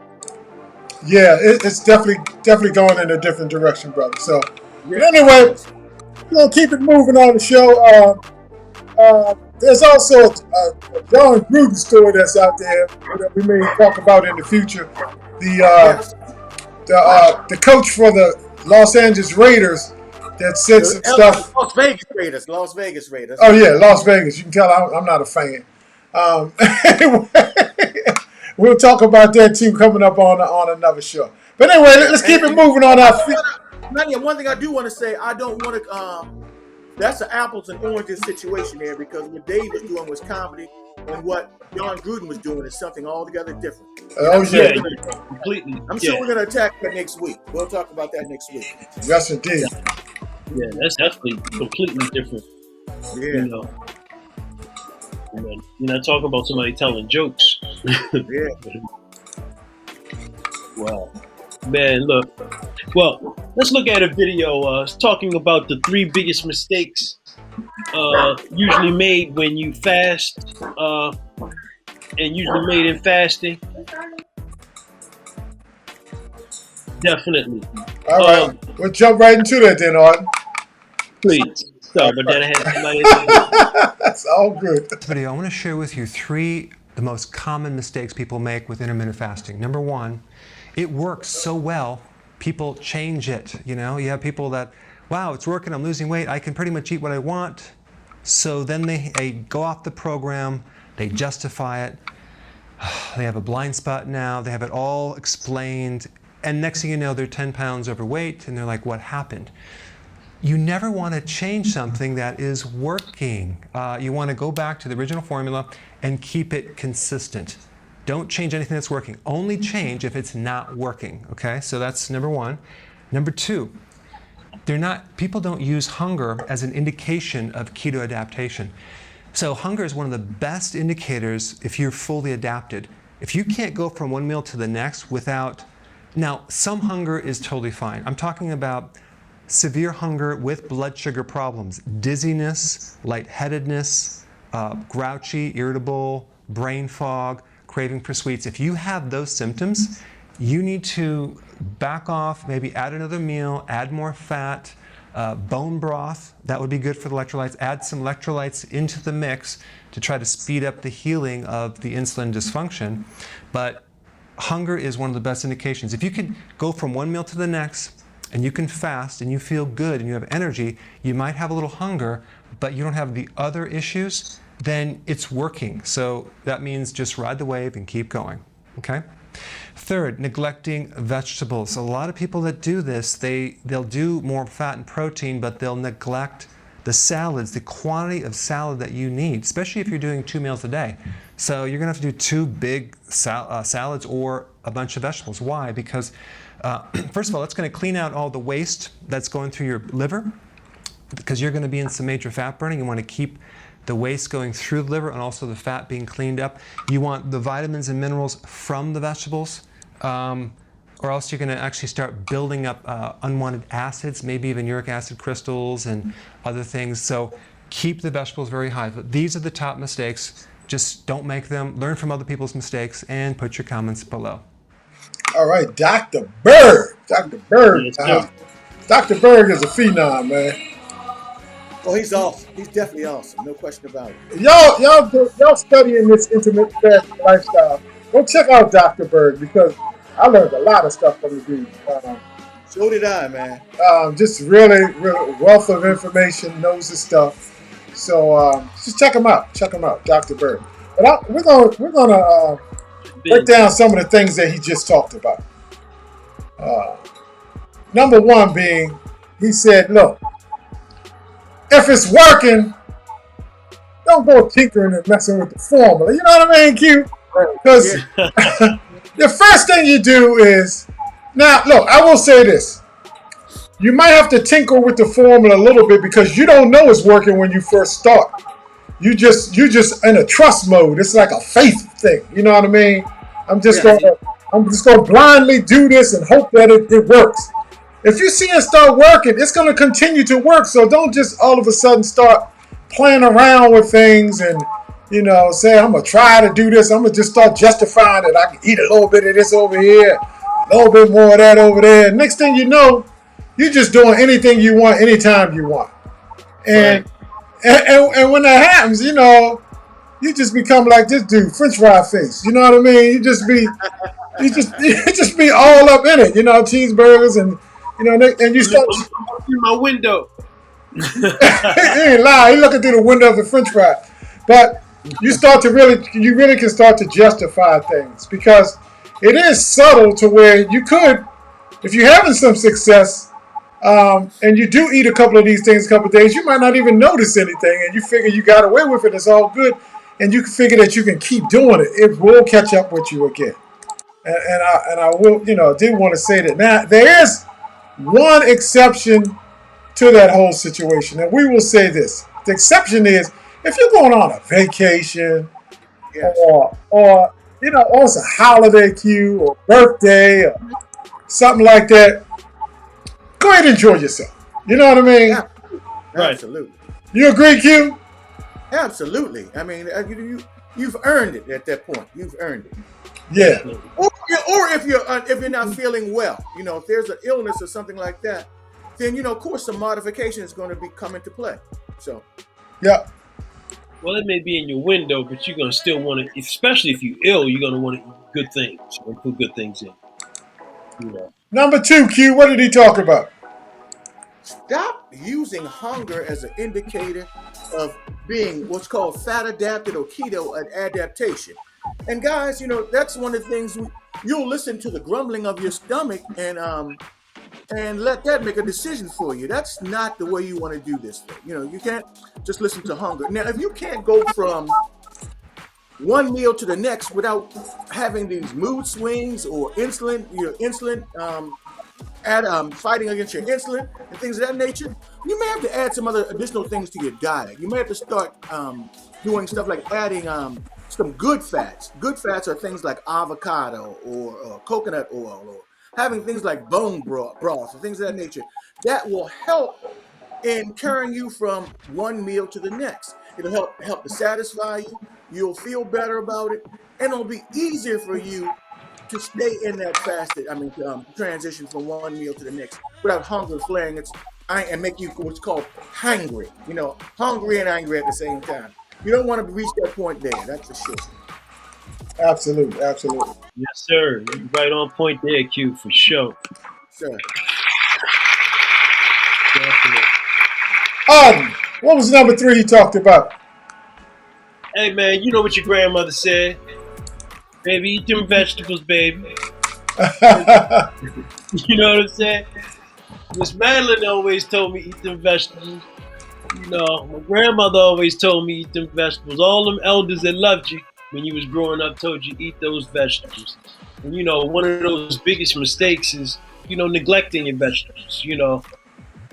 Yeah, it's definitely going in a different direction, brother. So, but anyway, we're gonna keep it moving on the show. There's also a Jon Gruden story that's out there that we may talk about in the future. The coach for the Los Angeles Raiders that said some stuff. Las Vegas Raiders. Oh yeah, Las Vegas. You can tell I'm not a fan. Anyway, we'll talk about that too coming up on another show. But anyway, let's keep it moving on our feet. One thing I do want to say, I don't want to. That's an apples and oranges situation there, because what Dave was doing was comedy, and what Jon Gruden was doing is something altogether different. Completely. I'm sure we're going to attack that next week. We'll talk about that next week. Yes, indeed. Yeah, that's definitely completely different. Yeah. You're not talking about somebody telling jokes. Yeah. Wow. Man, look. Well, let's look at a video talking about the 3 biggest mistakes usually made when you fast, and usually made in fasting. Definitely. All right. We'll jump right into that then, Arden. Please. Sorry, but then I had somebody. That's all good. This video, I want to share with you 3 the most common mistakes people make with intermittent fasting. Number 1, it works so well, people change it. You have people that, wow, it's working, I'm losing weight, I can pretty much eat what I want. So then they go off the program, they justify it, they have a blind spot now, they have it all explained, and next thing you know, they're 10 pounds overweight, and they're like, what happened? You never want to change something that is working. You want to go back to the original formula and keep it consistent. Don't change anything that's working. Only change if it's not working, okay? So that's number 1. Number 2, people don't use hunger as an indication of keto adaptation. So hunger is one of the best indicators if you're fully adapted. If you can't go from one meal to the next without, now some hunger is totally fine. I'm talking about severe hunger with blood sugar problems, dizziness, lightheadedness, grouchy, irritable, brain fog, craving for sweets. If you have those symptoms, you need to back off, maybe add another meal, add more fat, bone broth, that would be good for the electrolytes. Add some electrolytes into the mix to try to speed up the healing of the insulin dysfunction. But hunger is one of the best indications. If you can go from one meal to the next and you can fast and you feel good and you have energy, you might have a little hunger, but you don't have the other issues, then it's working. So that means just ride the wave and keep going, okay? Third, neglecting vegetables. A lot of people that do this, they'll do more fat and protein, but they'll neglect the salads, the quantity of salad that you need, especially if you're doing 2 meals a day. So you're gonna have to do 2 big salads or a bunch of vegetables. Why? Because first of all, it's gonna clean out all the waste that's going through your liver, because you're gonna be in some major fat burning. You wanna keep the waste going through the liver and also the fat being cleaned up. You want the vitamins and minerals from the vegetables, or else you're going to actually start building up unwanted acids, maybe even uric acid crystals and other things. So keep the vegetables very high. But these are the top mistakes. Just don't make them. Learn from other people's mistakes and put your comments below. All right, Dr. Berg. Dr. Berg. Dr. Berg is a phenom, man. Oh, he's awesome. He's definitely awesome. No question about it. Y'all studying this intermittent fasting lifestyle. Go check out Dr. Berg because I learned a lot of stuff from the dude. So did I, man. Just really, really wealth of information, knows his stuff. So just check him out. Check him out, Dr. Berg. But we're gonna break down some of the things that he just talked about. Number one being, he said, look, if it's working, don't go tinkering and messing with the formula. You know what I mean, Q? Because the first thing you do is, now, look, I will say this. You might have to tinker with the formula a little bit because you don't know it's working when you first start. You just in a trust mode. It's like a faith thing. You know what I mean? I'm just gonna blindly do this and hope that it works. If you see it start working, it's gonna continue to work. So don't just all of a sudden start playing around with things and say I'm gonna try to do this. I'm gonna just start justifying it. I can eat a little bit of this over here, a little bit more of that over there. Next thing you know, you're just doing anything you want, anytime you want. And and when that happens, you just become like this dude, French fry face. You know what I mean? You just be all up in it. Cheeseburgers and and you start through my window. He ain't lie. He looking through the window of the French fry, but you really can start to justify things because it is subtle to where you could, if you're having some success. And you do eat a couple of these things a couple of days, you might not even notice anything, and you figure you got away with it, it's all good, and you figure that you can keep doing it. It will catch up with you again. And I will, did want to say that. Now, there is one exception to that whole situation, and we will say this. The exception is if you're going on a vacation or it's a holiday cue or birthday or something like that, go ahead and enjoy yourself. You know what I mean? Yeah. Right. Absolutely. You agree, Q? Absolutely. I mean, you've earned it at that point. You've earned it. Yeah. Or if you're not feeling well, if there's an illness or something like that, then of course some modification is going to come into play. So. Yeah. Well, it may be in your window, but you're gonna still want to, especially if you're ill, you're gonna want to eat good things. You're gonna put good things in. Number 2, Q, what did he talk about? Stop using hunger as an indicator of being what's called fat adapted or keto adaptation. And guys, that's one of the things you'll listen to the grumbling of your stomach and let that make a decision for you. That's not the way you want to do this thing. You can't just listen to hunger. Now, if you can't go from one meal to the next without having these mood swings or insulin fighting against your insulin and things of that nature, you may have to add some other additional things to your diet. You may have to start doing stuff like adding some good fats. Good fats are things like avocado or coconut oil, or having things like bone broth or things of that nature. That will help in carrying you from one meal to the next. It'll help to satisfy you. You'll feel better about it, and it'll be easier for you to stay in that transition from one meal to the next without hunger flaring and make you what's called hangry. Hungry and angry at the same time. You don't want to reach that point there. That's for sure. Absolutely. Yes, sir. You're right on point there, Q, for sure. Sure. Definitely. What was number 3 he talked about? Hey, man, you know what your grandmother said. Baby, eat them vegetables, baby. You know what I'm saying? Miss Madeline always told me eat them vegetables. My grandmother always told me eat them vegetables. All them elders that loved you when you was growing up told you eat those vegetables. And one of those biggest mistakes is, neglecting your vegetables,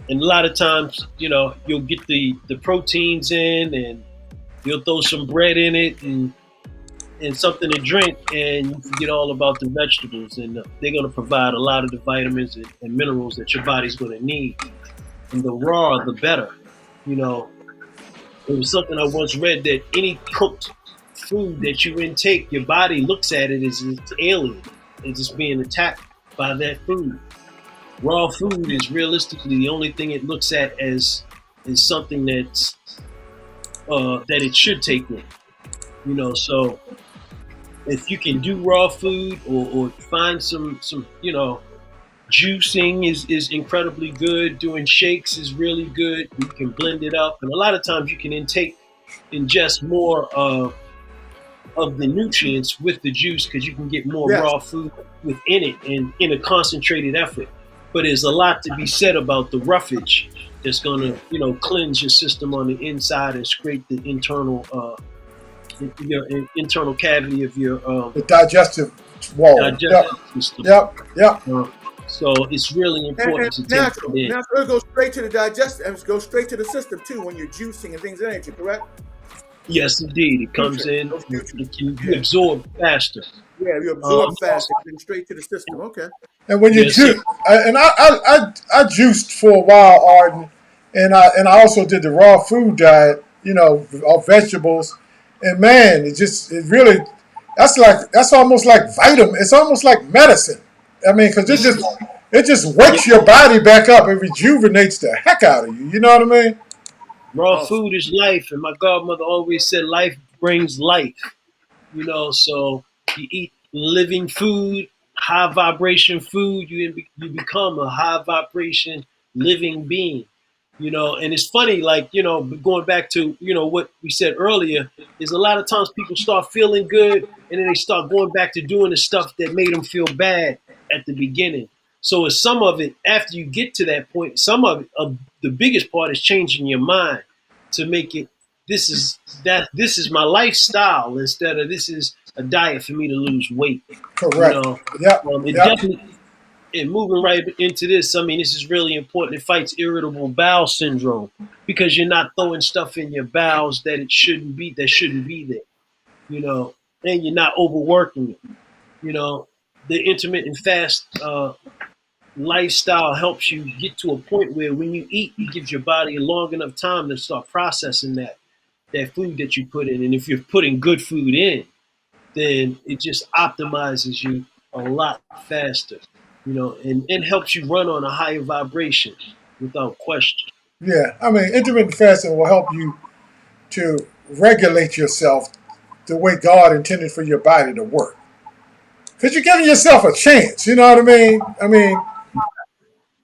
And a lot of times, you'll get the proteins in, and you'll throw some bread in it and something to drink, and you forget all about the vegetables. And they're going to provide a lot of the vitamins and minerals that your body's going to need. And the raw, the better. It was something I once read that any cooked food that you intake, your body looks at it as it's alien. It's just being attacked by that food. Raw food is realistically the only thing it looks at as something that's that it should take in. So if you can do raw food or find some juicing is incredibly good. Doing shakes is really good. You can blend it up, and a lot of times you can ingest more of the nutrients with the juice because you can get more Yes. raw food within it and in a concentrated effort. But there's a lot to be said about the roughage that's going to cleanse your system on the inside and scrape the internal cavity of your The digestive wall. digestive system. Yep. So it's really important to And take natural. it in. Natural goes straight to the digestive and goes straight to the system too when you're juicing and things of that nature, correct? Yes, indeed. It comes in, it can be absorbed faster. Yeah, you absorb fast and then straight to the system. Okay. And when you Yes, juice, I juiced for a while, Arden, and I also did the raw food diet, of vegetables, and man, that's almost like vitamin. It's almost like medicine. I mean, because it just wakes your body back up. It rejuvenates the heck out of you. You know what I mean? Raw food is life, and my godmother always said life brings life. So you eat living food, high vibration food, you become a high vibration living being. And it's funny, like, going back to, what we said earlier, is a lot of times people start feeling good and then they start going back to doing the stuff that made them feel bad at the beginning. So it's some of it, after you get to that point, some of it, the biggest part is changing your mind to make it, this is my lifestyle instead of this is a diet for me to lose weight. Correct. Yep. Definitely, and moving right into this, I mean, this is really important. It fights irritable bowel syndrome because you're not throwing stuff in your bowels that shouldn't be there, and you're not overworking it. The intermittent fast lifestyle helps you get to a point where when you eat, it gives your body a long enough time to start processing that food that you put in. And if you're putting good food in, then it just optimizes you a lot faster, and helps you run on a higher vibration without question. Yeah. I mean, intermittent fasting will help you to regulate yourself the way God intended for your body to work. Because you're giving yourself a chance. You know what I mean? I mean,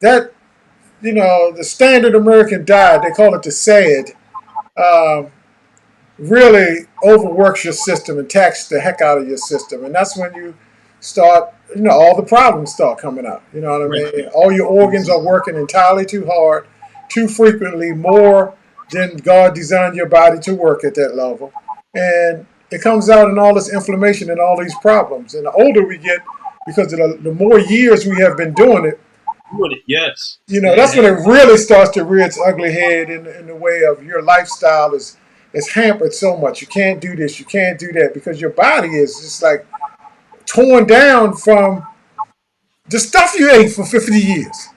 that, the standard American diet, they call it the SAD, really overworks your system and taxes the heck out of your system. And that's when you start, all the problems start coming out. You know what I mean? All your organs are working entirely too hard, too frequently, more than God designed your body to work at that level. And it comes out in all this inflammation and all these problems. And the older we get, because of the more years we have been doing it, yes. That's when it really starts to rear its ugly head in the way of your lifestyle is hampered so much. You can't do this, you can't do that, because your body is just like torn down from the stuff you ate for 50 years.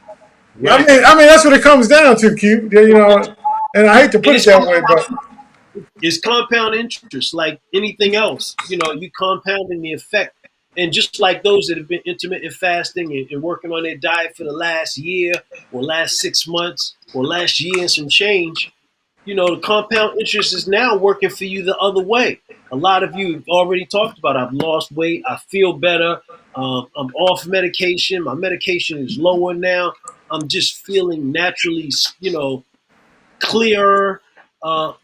Right. I mean that's what it comes down to, Q. And I hate to put it that way, but it's compound interest like anything else. You compounding the effect. And just like those that have been intermittent fasting and working on their diet for the last year or last 6 months or last year and some change, the compound interest is now working for you the other way. A lot of you have already talked about, I've lost weight, I feel better, I'm off medication, my medication is lower now, I'm just feeling naturally, clearer,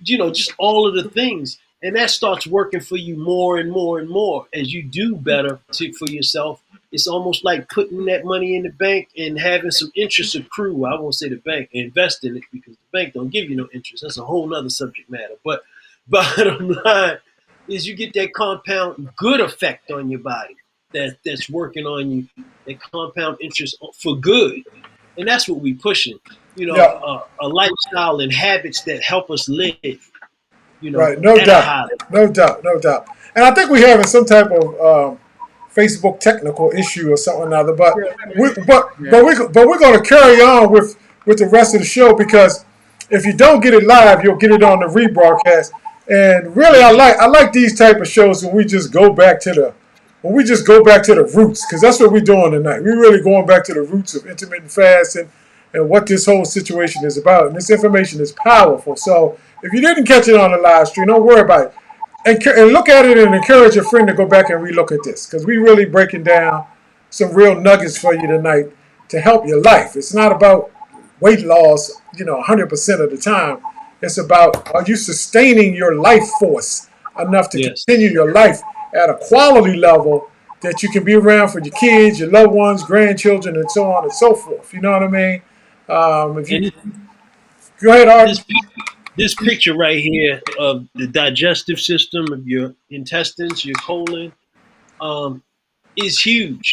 just all of the things. And that starts working for you more and more and more as you do better for yourself. It's almost like putting that money in the bank and having some interest accrue. I won't say the bank, invest in it, because the bank don't give you no interest. That's a whole nother subject matter. But bottom line is you get that compound good effect on your body that's working on you, that compound interest for good. And that's what we're pushing, a lifestyle and habits that help us live. Right, no doubt. And I think we're having some type of Facebook technical issue or something or other. But we're going to carry on with the rest of the show, because if you don't get it live, you'll get it on the rebroadcast. And really, I like these type of shows when we just go back to the roots, because that's what we're doing tonight. We're really going back to the roots of intermittent fasting and what this whole situation is about. And this information is powerful. So if you didn't catch it on the live stream, don't worry about it. and look at it and encourage your friend to go back and relook at this, because we really breaking down some real nuggets for you tonight to help your life. It's not about weight loss, 100% of the time. It's about, are you sustaining your life force enough to continue your life at a quality level that you can be around for your kids, your loved ones, grandchildren, and so on and so forth. You know what I mean? Go ahead, Art. This picture right here of the digestive system of your intestines, your colon, is huge.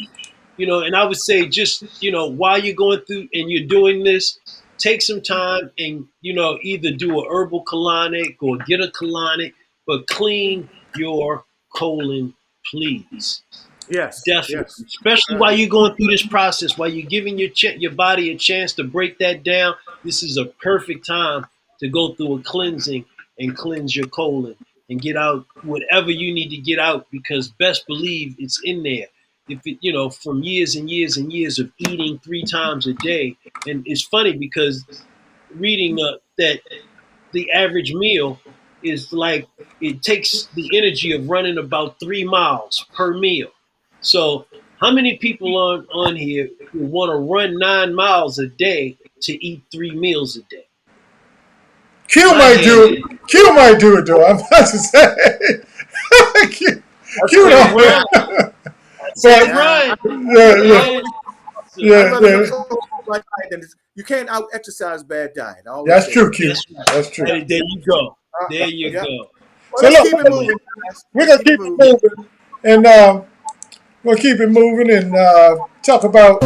And I would say just, while you're going through and you're doing this, take some time and, either do a herbal colonic or get a colonic, but clean your colon, please. Yes, definitely. Yes. Especially while you're going through this process, while you're giving your body a chance to break that down. This is a perfect time to go through a cleansing and cleanse your colon and get out whatever you need to get out, because best believe it's in there. If it, from years and years and years of eating 3 times a day. And it's funny because reading that the average meal is like, it takes the energy of running about 3 miles per meal. So how many people on here want to run 9 miles a day to eat 3 meals a day? Q might do it. Q might do it though. I'm about to say. Q don't. You can't out exercise bad diet. That's true, Q. That's true. There you go. There you go. Well, so look, keep it moving. We're gonna keep it moving, and we'll keep it moving and talk about.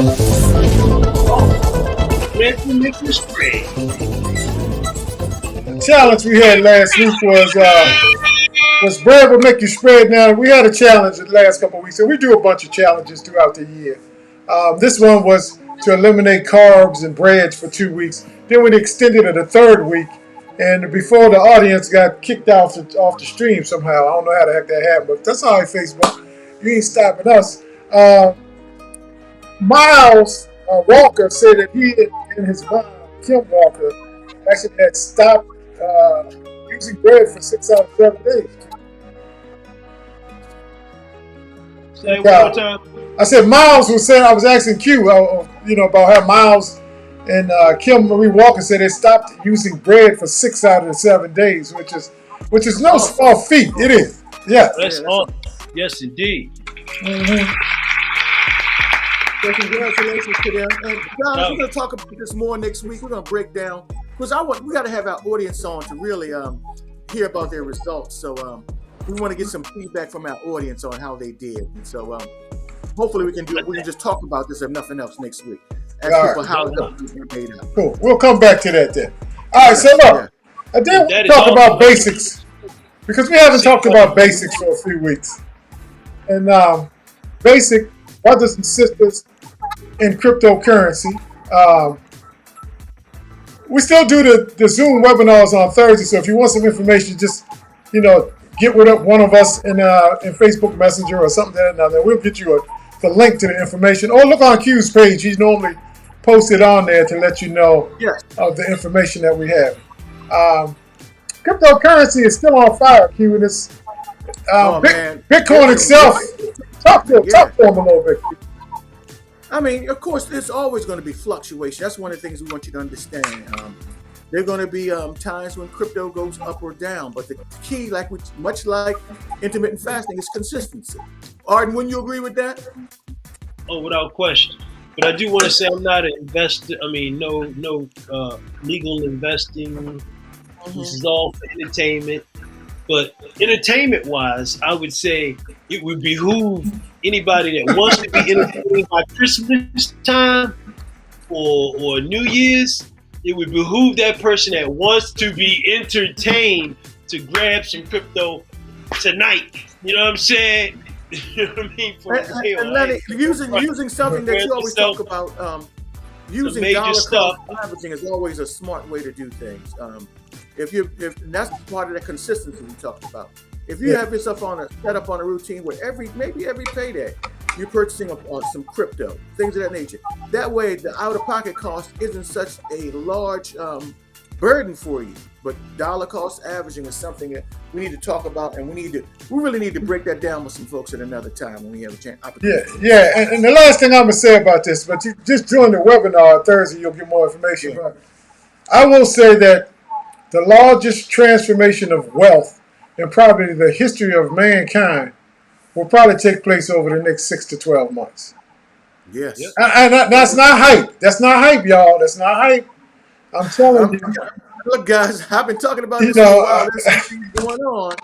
The challenge we had last week was bread will make you spread. Now, we had a challenge the last couple of weeks, and we do a bunch of challenges throughout the year. This one was to eliminate carbs and breads for 2 weeks. Then we extended it a 3rd week, and before the audience got kicked off the stream somehow. I don't know how the heck that happened, but that's all right, Facebook. You ain't stopping us. Miles Walker said that he and his mom, Kim Walker, actually had stopped using bread for 6 out of 7 days. Say it one more time. I said Miles was saying, I was asking Q, about how Miles and Kim Marie Walker said they stopped using bread for 6 out of the 7 days, which is no small feat. It is. Yes. That's awesome. Yes, indeed. Mm-hmm. So congratulations to them. And guys, we're going to talk about this more next week. We're going to break down, because we got to have our audience on to really hear about their results. So we want to get some feedback from our audience on how they did. And so hopefully we can just talk about this if nothing else next week. Ask people how it made up. Cool. We'll come back to that then. All right, so look, I did want to talk about basics, because we haven't talked about basics for a few weeks. And basic brothers and sisters in cryptocurrency. We still do the Zoom webinars on Thursday, so if you want some information, just get with one of us in Facebook Messenger or something like that, and we'll get you the link to the information. Or look on Q's page; he's normally posted on there to let you know of the information that we have. Cryptocurrency is still on fire, Q, and it's Bitcoin itself. Talk to him a little bit. I mean, of course, there's always going to be fluctuation. That's one of the things we want you to understand. There are going to be times when crypto goes up or down, but the key, much like intermittent fasting, is consistency. Arden, wouldn't you agree with that? Oh, without question. But I do want to say I'm not an investor. I mean, no legal investing. Mm-hmm. This is all for entertainment. But entertainment-wise, I would say it would behoove anybody that wants to be entertained by Christmas time or New Year's. It would behoove that person that wants to be entertained to grab some crypto tonight. You know what I'm saying? You know what I mean? And Lenny, using something that you always talk about, using dollar cost averaging is always a smart way to do things. If that's part of the consistency we talked about. If you have yourself set up on a routine where maybe every payday you're purchasing some crypto, things of that nature. That way, the out-of-pocket cost isn't such a large burden for you. But dollar cost averaging is something that we need to talk about, and we really need to break that down with some folks at another time when we have a chance. Yeah. And the last thing I'm gonna say about this, but you just join the webinar Thursday, you'll get more information. But I will say that the largest transformation of wealth in probably the history of mankind will probably take place over the next 6 to 12 months. Yes. And that's not hype. That's not hype, y'all. That's not hype. I'm telling you. Look, guys, I've been talking about this for a while. There's some things going on.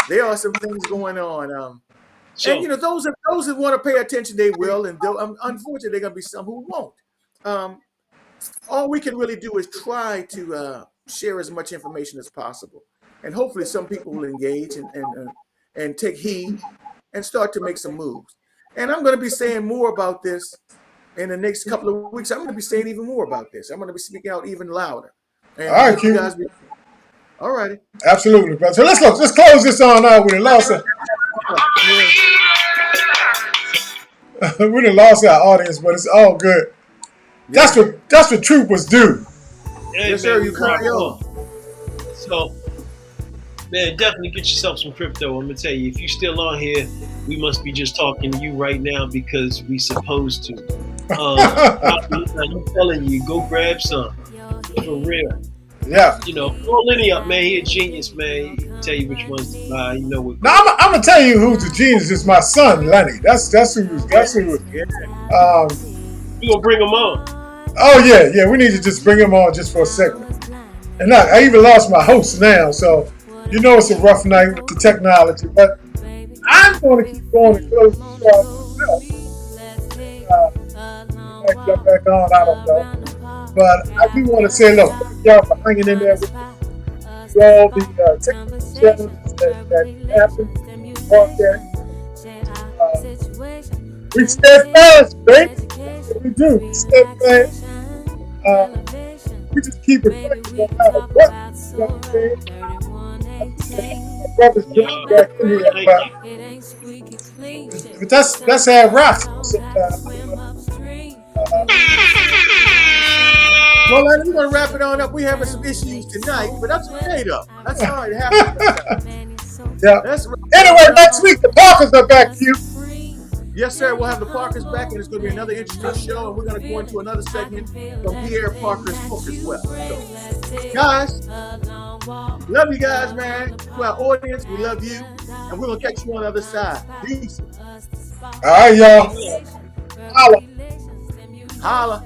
There are some things going on. And you know, those that want to pay attention, they will. And unfortunately, there are going to be some who won't. All we can really do is try to share as much information as possible, and hopefully, some people will engage and take heed and start to make some moves. And I'm going to be saying more about this in the next couple of weeks. I'm going to be saying even more about this. I'm going to be speaking out even louder. And all right, Q. All righty. Absolutely, brother. So let's close this on out with a loss. We done lost our audience, but it's all good. Yeah. That's what truth was due. Hey, yes, sir. You carry on. So, man, definitely get yourself some crypto. I'm gonna tell you, if you're still on here, we must be just talking to you right now because we supposed to. I'm telling you, go grab some for real. Yeah. You know, call Lenny up, man. He a genius, man. He can tell you which ones to buy. You know what? Now I'm gonna tell you who's the genius. It's my son, Lenny. That's who. You gonna bring him on? Oh yeah. We need to just bring him on just for a segment. And I even lost my host now, so you know it's a rough night with the technology. But I'm going to keep going and close the show myself. Might jump back on. I don't know. But I do want to say, look, thank y'all for hanging in there with me. All the technical challenges that happen in the podcast. We steadfast, baby. That's what we do. We steadfast. We just keep it focused no matter what. You know what I'm saying? My brother's jumping back in here, but that's how it rocks sometimes. Well, we're going to wrap it on up. We're having some issues tonight, but that's okay, though. That's all right. It happens. Yeah. Anyway, next week, the Parkers are back to you. Yes, sir. We'll have the Parkers back, and it's going to be another interesting show, and we're going to go into another segment from Pierre Parker's book as well. So, guys, love you guys, man. To our audience, we love you, and we're going to catch you on the other side. Peace. All right, y'all. Holla. Holla.